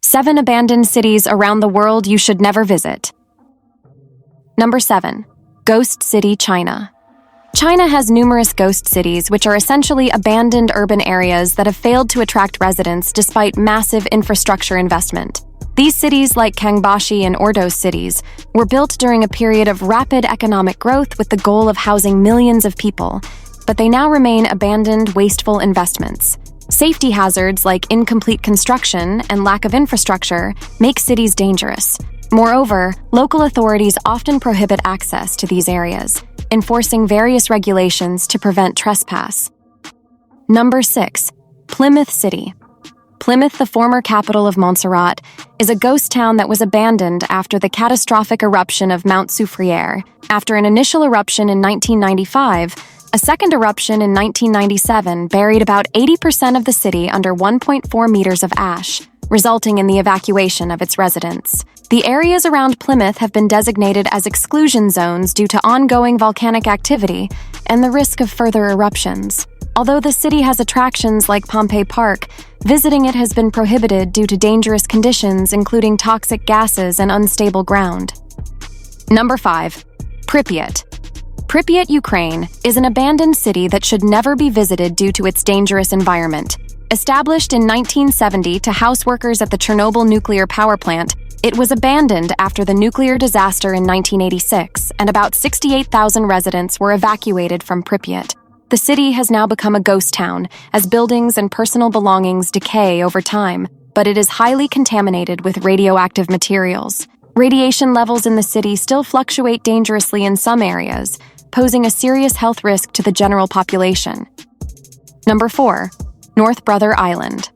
7 abandoned cities around the world you should never visit. Number 7. Ghost City, China. China has numerous ghost cities, which are essentially abandoned urban areas that have failed to attract residents despite massive infrastructure investment. These cities, like Kangbashi and Ordos cities, were built during a period of rapid economic growth with the goal of housing millions of people, but they now remain abandoned, wasteful investments. Safety hazards like incomplete construction and lack of infrastructure make cities dangerous. Moreover, local authorities often prohibit access to these areas, enforcing various regulations to prevent trespass. Number 6. Plymouth City. Plymouth, the former capital of Montserrat, is a ghost town that was abandoned after the catastrophic eruption of Mount Soufriere. After an initial eruption in 1995, a second eruption in 1997 buried about 80% of the city under 1.4 meters of ash, resulting in the evacuation of its residents. The areas around Plymouth have been designated as exclusion zones due to ongoing volcanic activity and the risk of further eruptions. Although the city has attractions like Pompey Park, visiting it has been prohibited due to dangerous conditions including toxic gases and unstable ground. Number 5. Pripyat. Pripyat, Ukraine, is an abandoned city that should never be visited due to its dangerous environment. Established in 1970 to house workers at the Chernobyl nuclear power plant, it was abandoned after the nuclear disaster in 1986, and about 68,000 residents were evacuated from Pripyat. The city has now become a ghost town, as buildings and personal belongings decay over time, but it is highly contaminated with radioactive materials. Radiation levels in the city still fluctuate dangerously in some areas, posing a serious health risk to the general population. Number 4. North Brother Island.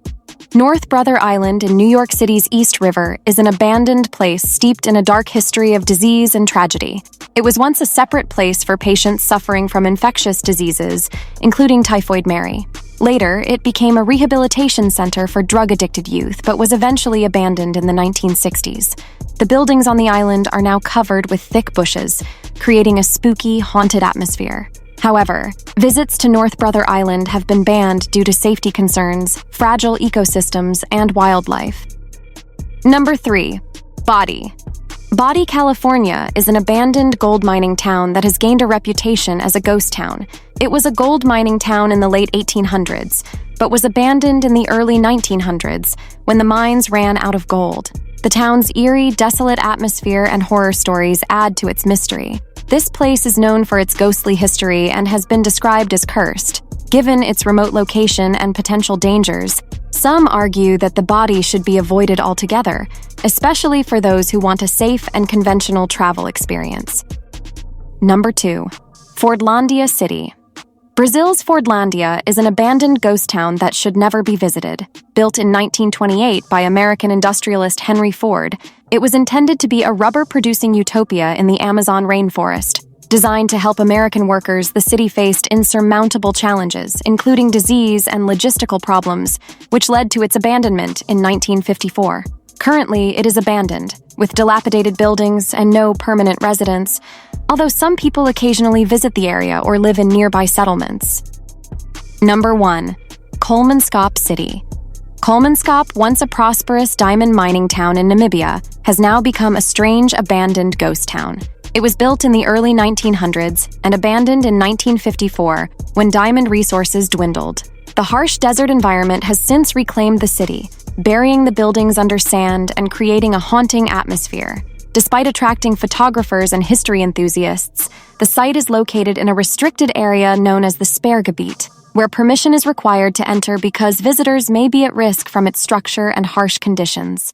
North Brother Island in New York City's East River is an abandoned place steeped in a dark history of disease and tragedy. It was once a separate place for patients suffering from infectious diseases, including Typhoid Mary. Later, it became a rehabilitation center for drug-addicted youth, but was eventually abandoned in the 1960s. The buildings on the island are now covered with thick bushes, creating a spooky, haunted atmosphere. However, visits to North Brother Island have been banned due to safety concerns, fragile ecosystems, and wildlife. Number 3. Body. Body, California is an abandoned gold mining town that has gained a reputation as a ghost town. It was a gold mining town in the late 1800s, but was abandoned in the early 1900s when the mines ran out of gold. The town's eerie, desolate atmosphere and horror stories add to its mystery. This place is known for its ghostly history and has been described as cursed. Given its remote location and potential dangers, some argue that the body should be avoided altogether, especially for those who want a safe and conventional travel experience. Number 2. Fordlandia City. Brazil's Fordlandia is an abandoned ghost town that should never be visited. Built in 1928 by American industrialist Henry Ford, it was intended to be a rubber-producing utopia in the Amazon rainforest. Designed to help American workers, the city faced insurmountable challenges, including disease and logistical problems, which led to its abandonment in 1954. Currently, it is abandoned, with dilapidated buildings and no permanent residents, although some people occasionally visit the area or live in nearby settlements. Number 1. Kolmanskop City. Kolmanskop, once a prosperous diamond mining town in Namibia, has now become a strange, abandoned ghost town. It was built in the early 1900s and abandoned in 1954 when diamond resources dwindled. The harsh desert environment has since reclaimed the city, burying the buildings under sand and creating a haunting atmosphere. Despite attracting photographers and history enthusiasts, the site is located in a restricted area known as the Sperrgebiet, where permission is required to enter because visitors may be at risk from its structure and harsh conditions.